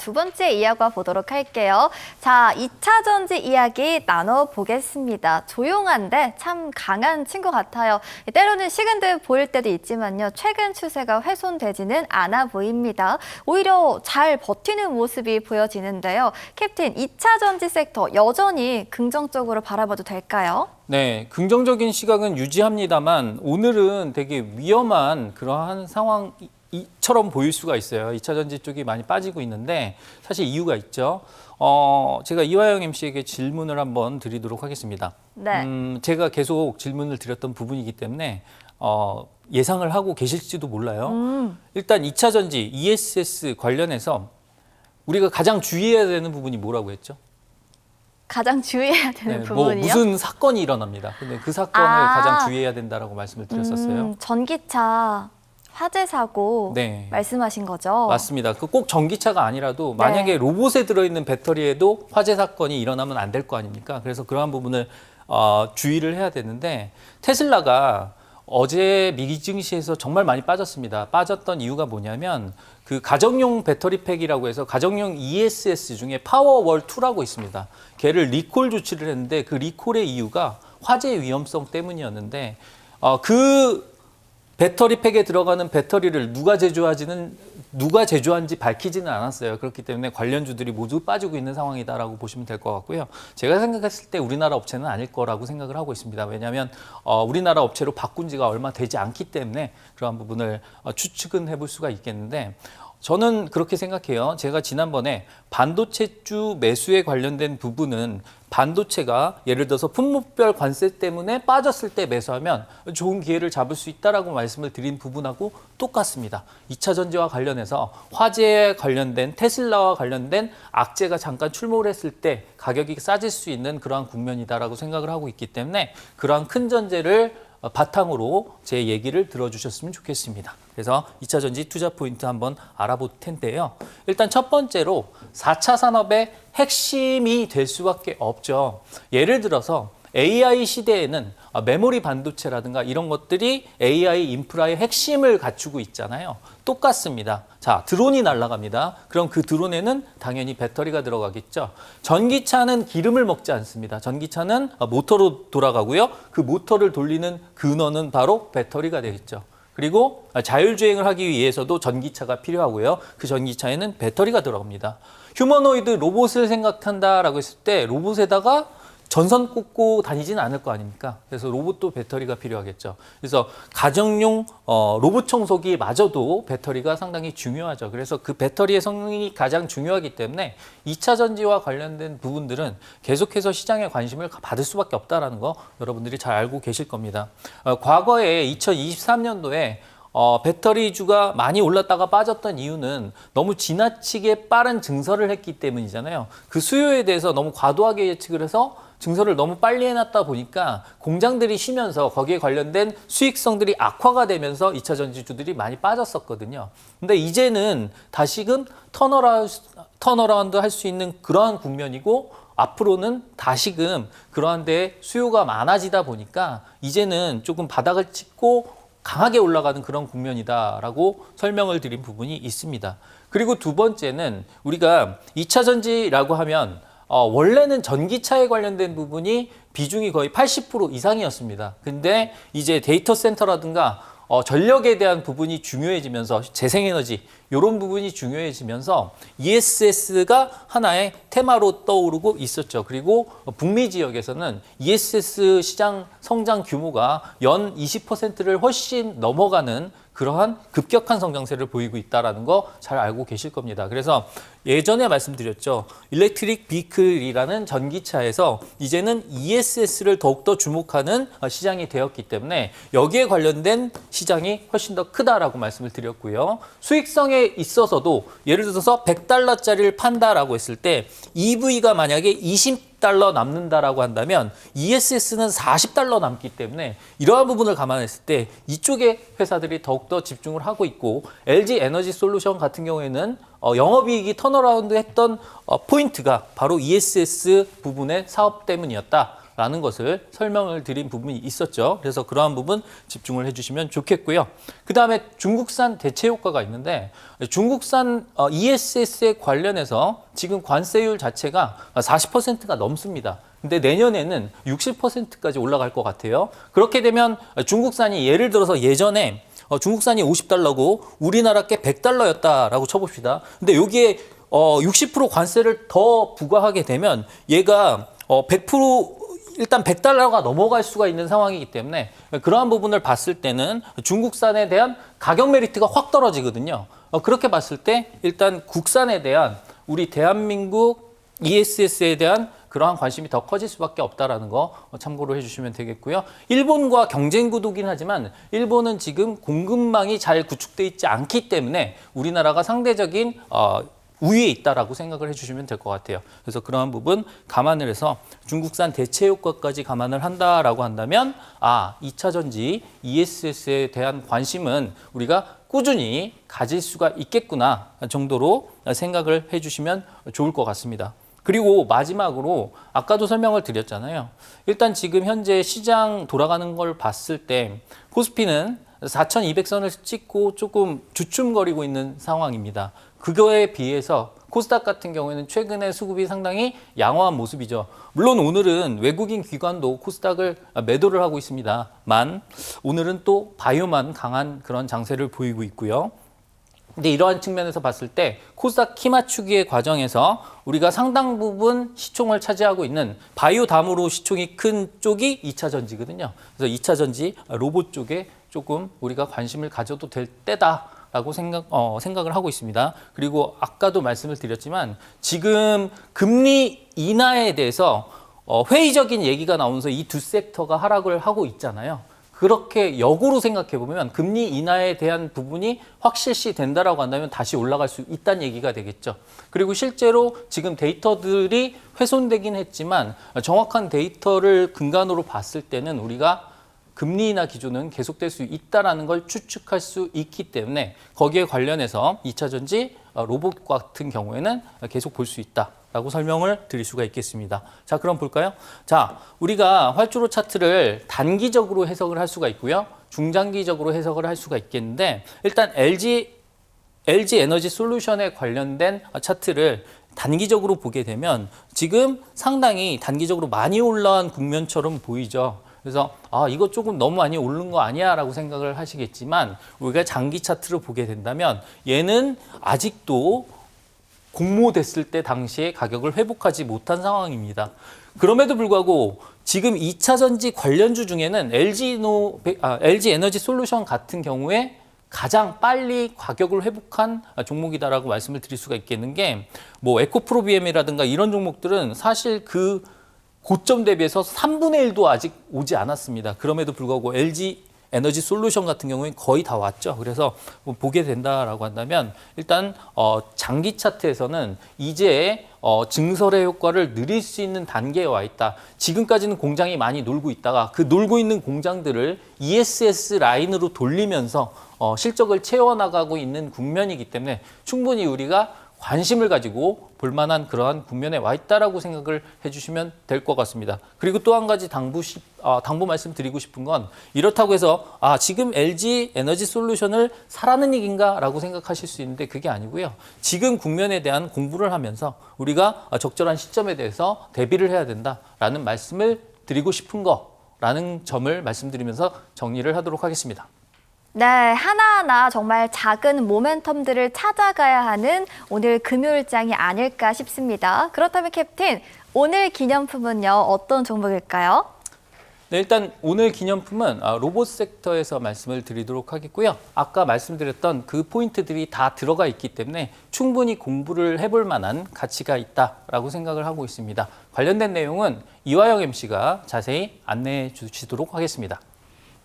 두 번째 이야기와 보도록 할게요. 자, 2차 전지 이야기 나눠보겠습니다. 조용한데 참 강한 친구 같아요. 때로는 식은 듯 보일 때도 있지만요. 최근 추세가 훼손되지는 않아 보입니다. 오히려 잘 버티는 모습이 보여지는데요. 캡틴, 2차 전지 섹터 여전히 긍정적으로 바라봐도 될까요? 네, 긍정적인 시각은 유지합니다만 오늘은 되게 위험한 그러한 상황처럼 보일 수가 있어요. 2차 전지 쪽이 많이 빠지고 있는데 사실 이유가 있죠. 제가 이화영 MC에게 질문을 한번 드리도록 하겠습니다. 네. 제가 계속 질문을 드렸던 부분이기 때문에 예상을 하고 계실지도 몰라요. 일단 2차 전지 ESS 관련해서 우리가 가장 주의해야 되는 부분이 뭐라고 했죠? 가장 주의해야 되는 뭐 부분이요? 무슨 사건이 일어납니다. 근데 그 사건을 가장 주의해야 된다라고 말씀을 드렸었어요. 전기차 화재 사고 네. 말씀하신 거죠? 맞습니다. 그 꼭 전기차가 아니라도 만약에 로봇에 들어있는 배터리에도 화재 사건이 일어나면 안 될 거 아닙니까? 그래서 그러한 부분을 주의를 해야 되는데 테슬라가 어제 미기 증시에서 정말 많이 빠졌습니다. 빠졌던 이유가 뭐냐면 그 가정용 배터리팩이라고 해서 가정용 ESS 중에 파워월 2라고 있습니다. 걔를 리콜 조치를 했는데 그 리콜의 이유가 화재 위험성 때문이었는데 그 배터리팩에 들어가는 배터리를 누가 제조한지 밝히지는 않았어요. 그렇기 때문에 관련주들이 모두 빠지고 있는 상황이다라고 보시면 될 것 같고요. 제가 생각했을 때 우리나라 업체는 아닐 거라고 생각을 하고 있습니다. 왜냐하면 우리나라 업체로 바꾼 지가 얼마 되지 않기 때문에 그러한 부분을 추측은 해볼 수가 있겠는데 저는 그렇게 생각해요. 제가 지난번에 반도체주 매수에 관련된 부분은 반도체가 예를 들어서 품목별 관세 때문에 빠졌을 때 매수하면 좋은 기회를 잡을 수 있다라고 말씀을 드린 부분하고 똑같습니다. 2차 전지와 관련해서 화재에 관련된 테슬라와 관련된 악재가 잠깐 출몰을 했을 때 가격이 싸질 수 있는 그러한 국면이다라고 생각을 하고 있기 때문에 그러한 큰 전제를 바탕으로 제 얘기를 들어주셨으면 좋겠습니다. 그래서 2차 전지 투자 포인트 한번 알아볼 텐데요. 일단 첫 번째로 4차 산업의 핵심이 될 수밖에 없죠. 예를 들어서 AI 시대에는 메모리 반도체라든가 이런 것들이 AI 인프라의 핵심을 갖추고 있잖아요. 똑같습니다. 자, 드론이 날아갑니다. 그럼 그 드론에는 당연히 배터리가 들어가겠죠. 전기차는 기름을 먹지 않습니다. 전기차는 모터로 돌아가고요. 그 모터를 돌리는 근원은 바로 배터리가 되겠죠. 그리고 자율주행을 하기 위해서도 전기차가 필요하고요. 그 전기차에는 배터리가 들어갑니다. 휴머노이드 로봇을 생각한다라고 했을 때 로봇에다가 전선 꽂고 다니지는 않을 거 아닙니까? 그래서 로봇도 배터리가 필요하겠죠. 그래서 가정용 로봇 청소기마저도 배터리가 상당히 중요하죠. 그래서 그 배터리의 성능이 가장 중요하기 때문에 2차 전지와 관련된 부분들은 계속해서 시장의 관심을 받을 수밖에 없다는 거 여러분들이 잘 알고 계실 겁니다. 과거에 2023년도에 배터리주가 많이 올랐다가 빠졌던 이유는 너무 지나치게 빠른 증설을 했기 때문이잖아요. 그 수요에 대해서 너무 과도하게 예측을 해서 증설을 너무 빨리 해놨다 보니까 공장들이 쉬면서 거기에 관련된 수익성들이 악화가 되면서 2차 전지주들이 많이 빠졌었거든요. 근데 이제는 다시금 턴어라운드 할 수 있는 그러한 국면이고 앞으로는 다시금 그러한 데 수요가 많아지다 보니까 이제는 조금 바닥을 찍고 강하게 올라가는 그런 국면이다라고 설명을 드린 부분이 있습니다. 그리고 두 번째는 우리가 2차 전지라고 하면 원래는 전기차에 관련된 부분이 비중이 거의 80% 이상이었습니다. 근데 이제 데이터 센터라든가 전력에 대한 부분이 중요해지면서 재생에너지 이런 부분이 중요해지면서 ESS가 하나의 테마로 떠오르고 있었죠. 그리고 북미 지역에서는 ESS 시장 성장 규모가 연 20%를 훨씬 넘어가는 그러한 급격한 성장세를 보이고 있다는 거 잘 알고 계실 겁니다. 그래서 예전에 말씀드렸죠. 일렉트릭 비클이라는 전기차에서 이제는 ESS를 더욱더 주목하는 시장이 되었기 때문에 여기에 관련된 시장이 훨씬 더 크다라고 말씀을 드렸고요. 수익성에 있어서도 예를 들어서 $100짜리를 판다라고 했을 때 EV가 만약에 $20 남는다라고 한다면 ESS는 $40 남기 때문에 이러한 부분을 감안했을 때 이쪽에 회사들이 더욱더 집중을 하고 있고 LG 에너지 솔루션 같은 경우에는 영업이익이 턴어라운드 했던 포인트가 바로 ESS 부분의 사업 때문이었다. 라는 것을 설명을 드린 부분이 있었죠. 그래서 그러한 부분 집중을 해주시면 좋겠고요. 그 다음에 중국산 대체 효과가 있는데 중국산 ESS에 관련해서 지금 관세율 자체가 40%가 넘습니다. 근데 내년에는 60%까지 올라갈 것 같아요. 그렇게 되면 중국산이 예를 들어서 예전에 중국산이 50달러고 우리나라 게 100달러였다라고 쳐봅시다. 근데 여기에 60% 관세를 더 부과하게 되면 얘가 100% 일단 100달러가 넘어갈 수가 있는 상황이기 때문에 그러한 부분을 봤을 때는 중국산에 대한 가격 메리트가 확 떨어지거든요. 그렇게 봤을 때 일단 국산에 대한 우리 대한민국 ESS에 대한 그러한 관심이 더 커질 수밖에 없다라는 거 참고로 해주시면 되겠고요. 일본과 경쟁 구도긴 하지만 일본은 지금 공급망이 잘 구축돼 있지 않기 때문에 우리나라가 상대적인 우위에 있다라고 생각을 해주시면 될 것 같아요. 그래서 그러한 부분 감안을 해서 중국산 대체 효과까지 감안을 한다라고 한다면 2차 전지 ESS에 대한 관심은 우리가 꾸준히 가질 수가 있겠구나 정도로 생각을 해주시면 좋을 것 같습니다. 그리고 마지막으로 아까도 설명을 드렸잖아요. 일단 지금 현재 시장 돌아가는 걸 봤을 때 코스피는 4,200선을 찍고 조금 주춤거리고 있는 상황입니다. 그거에 비해서 코스닥 같은 경우에는 최근에 수급이 상당히 양호한 모습이죠. 물론 오늘은 외국인 기관도 코스닥을 매도를 하고 있습니다만 오늘은 또 바이오만 강한 그런 장세를 보이고 있고요. 근데 이러한 측면에서 봤을 때 코스닥 키 맞추기의 과정에서 우리가 상당 부분 시총을 차지하고 있는 바이오 다음으로 시총이 큰 쪽이 2차 전지거든요. 그래서 2차 전지 로봇 쪽에 조금 우리가 관심을 가져도 될 때다라고 생각을 하고 있습니다. 그리고 아까도 말씀을 드렸지만 지금 금리 인하에 대해서 회의적인 얘기가 나오면서 이 두 섹터가 하락을 하고 있잖아요. 그렇게 역으로 생각해 보면 금리 인하에 대한 부분이 확실시 된다라고 한다면 다시 올라갈 수 있다는 얘기가 되겠죠. 그리고 실제로 지금 데이터들이 훼손되긴 했지만 정확한 데이터를 근간으로 봤을 때는 우리가 금리 인하 기조는 계속될 수 있다라는 걸 추측할 수 있기 때문에 거기에 관련해서 2차 전지 로봇 같은 경우에는 계속 볼 수 있다라고 설명을 드릴 수가 있겠습니다. 자, 그럼 볼까요? 자, 우리가 활주로 차트를 단기적으로 해석을 할 수가 있고요. 중장기적으로 해석을 할 수가 있겠는데 일단 LG 에너지 솔루션에 관련된 차트를 단기적으로 보게 되면 지금 상당히 단기적으로 많이 올라온 국면처럼 보이죠. 그래서 이거 조금 너무 많이 오른 거 아니야 라고 생각을 하시겠지만 우리가 장기 차트를 보게 된다면 얘는 아직도 공모됐을 때 당시에 가격을 회복하지 못한 상황입니다. 그럼에도 불구하고 지금 2차 전지 관련주 중에는 LG 에너지 솔루션 같은 경우에 가장 빨리 가격을 회복한 종목이다라고 말씀을 드릴 수가 있겠는 게 뭐 에코프로비엠이라든가 이런 종목들은 사실 그 고점 대비해서 3분의 1도 아직 오지 않았습니다. 그럼에도 불구하고 LG 에너지 솔루션 같은 경우는 거의 다 왔죠. 그래서 보게 된다라고 한다면 일단 장기 차트에서는 이제 증설의 효과를 누릴 수 있는 단계에 와 있다. 지금까지는 공장이 많이 놀고 있다가 그 놀고 있는 공장들을 ESS 라인으로 돌리면서 실적을 채워나가고 있는 국면이기 때문에 충분히 우리가 관심을 가지고 볼만한 그러한 국면에 와 있다라고 생각을 해주시면 될 것 같습니다. 그리고 또 한 가지 당부 말씀드리고 싶은 건 이렇다고 해서 지금 LG 에너지 솔루션을 사라는 얘기인가라고 생각하실 수 있는데 그게 아니고요. 지금 국면에 대한 공부를 하면서 우리가 적절한 시점에 대해서 대비를 해야 된다라는 말씀을 드리고 싶은 거라는 점을 말씀드리면서 정리를 하도록 하겠습니다. 네, 하나하나 정말 작은 모멘텀들을 찾아가야 하는 오늘 금요일장이 아닐까 싶습니다. 그렇다면 캡틴, 오늘 기념품은요, 어떤 종목일까요? 네, 일단 오늘 기념품은 로봇 섹터에서 말씀을 드리도록 하겠고요. 아까 말씀드렸던 그 포인트들이 다 들어가 있기 때문에 충분히 공부를 해볼 만한 가치가 있다라고 생각을 하고 있습니다. 관련된 내용은 이화영 MC가 자세히 안내해 주시도록 하겠습니다.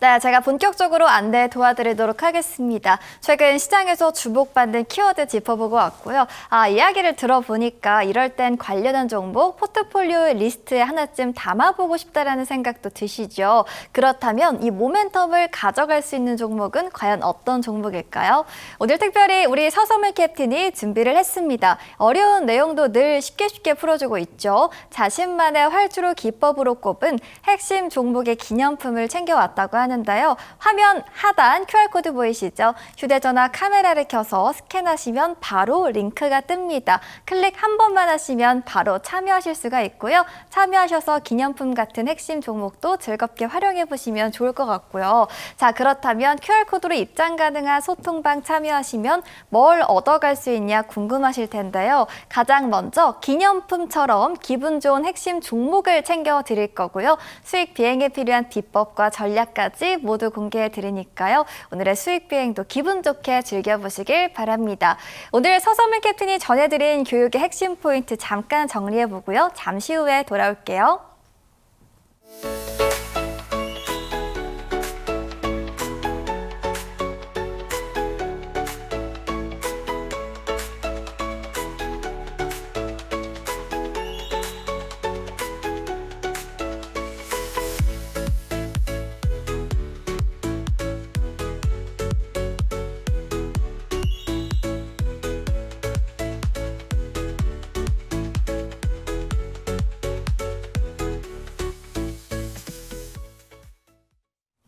네, 제가 본격적으로 안내 도와드리도록 하겠습니다. 최근 시장에서 주목받는 키워드 짚어보고 왔고요. 이야기를 들어보니까 이럴 땐 관련한 종목 포트폴리오 리스트에 하나쯤 담아보고 싶다라는 생각도 드시죠. 그렇다면 이 모멘텀을 가져갈 수 있는 종목은 과연 어떤 종목일까요? 오늘 특별히 우리 서서물 캡틴이 준비를 했습니다. 어려운 내용도 늘 쉽게 풀어주고 있죠. 자신만의 활주로 기법으로 꼽은 핵심 종목의 기념품을 챙겨왔다고 하는데요. 화면 하단 QR코드 보이시죠? 휴대전화 카메라를 켜서 스캔하시면 바로 링크가 뜹니다. 클릭 한 번만 하시면 바로 참여하실 수가 있고요. 참여하셔서 기념품 같은 핵심 종목도 즐겁게 활용해 보시면 좋을 것 같고요. 자, 그렇다면 QR코드로 입장 가능한 소통방 참여하시면 뭘 얻어갈 수 있냐 궁금하실 텐데요. 가장 먼저 기념품처럼 기분 좋은 핵심 종목을 챙겨 드릴 거고요. 수익 비행에 필요한 비법과 전략까지 모두 공개해 드리니까요. 오늘의 수익 비행도 기분 좋게 즐겨보시길 바랍니다. 오늘 서서물 캡틴이 전해드린 교육의 핵심 포인트 잠깐 정리해 보고요. 잠시 후에 돌아올게요.